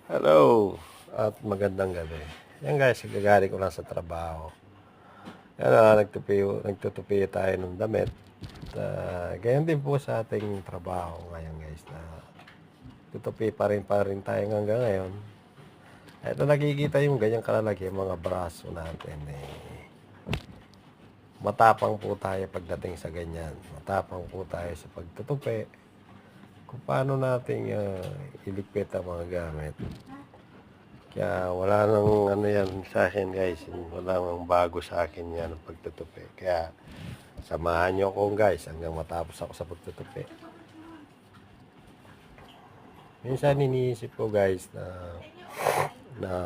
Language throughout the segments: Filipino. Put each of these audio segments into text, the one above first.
Hello at magandang gabi. Yan guys, gagaling ko lang sa trabaho. Yan nagtutupi tayo ng damit. Ganyan din po sa ating trabaho ngayon guys na tutupi pa rin tayo hanggang ngayon. Ito nakikita yung ganyang kalalaki, mga braso natin matapang po tayo pagdating sa ganyan. Matapang po tayo sa pagtutupi. Kung paano natin iligpit ang mga gamit. Kaya wala nang ano yan sa akin guys. Wala nang bago sa akin yan ang pagtutupi. Kaya samahan nyo ako guys hanggang matapos ako sa pagtutupi. Minsan iniisip ko guys na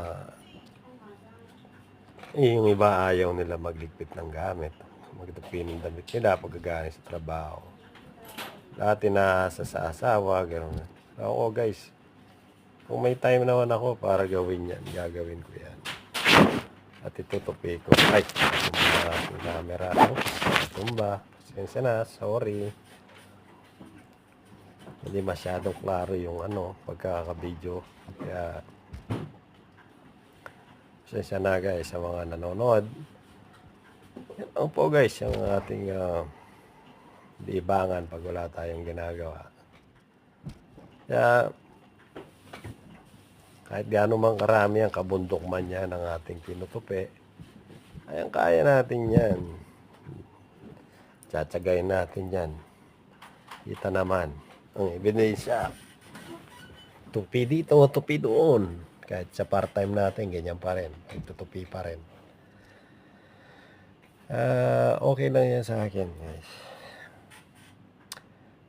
yung iba ayaw nila magligpit ng gamit. Magtupi ng damit nila pagkagaling sa trabaho. Dati na sa asawa, gano'n. Ako guys, kung may time naman ako para gawin yan, gagawin ko yan. At itutupi ko. Ay, tumba ang camera. Oops, tumba. Pasensya na, sorry. Hindi masyadong klaro yung pagkakabideo. Kaya, pasensya na guys sa mga nanonood. Yan lang po guys, yung ating libangan pag wala tayong ginagawa. Kaya, kahit gaano man karami ang kabundok man yan ng ating tinutupi, kaya natin yan. Tsatsagayin natin yan. Kita naman ang ebidensya. Tupi dito, tupi doon. Kahit sa part-time natin, ganyan pa rin. Tutupi pa rin. Okay lang yan sa akin, guys.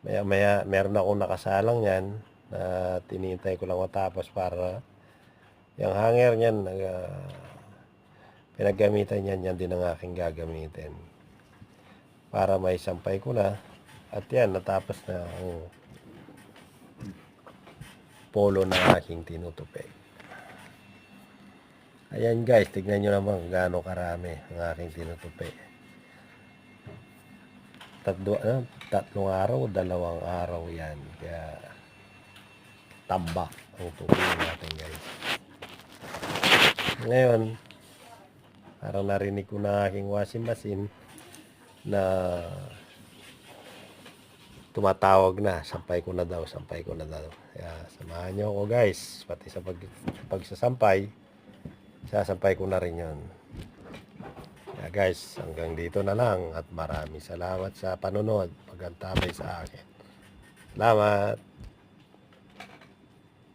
Maya, meron akong nakasalang yan na tinintay ko lang matapos para yung hanger niyan, pinaggamitan yan din ang aking gagamitin. Para may sampay ko na. At yan, natapos na ang polo na aking tinutupi. Ayan guys, tignan nyo naman gaano karami ang aking tinutupi. Tatlong araw, 2 araw yan. Kaya tambak ang tupi natin guys. Ngayon, parang narinig ko na aking washing machine na tumatawag na, sampay ko na daw. Kaya samahan nyo ako guys, pati sa pagsasampay, sasampay ko na rin yon. Kaya guys, hanggang dito na lang at maraming salamat sa panonood, pag-antabay sa akin. Salamat!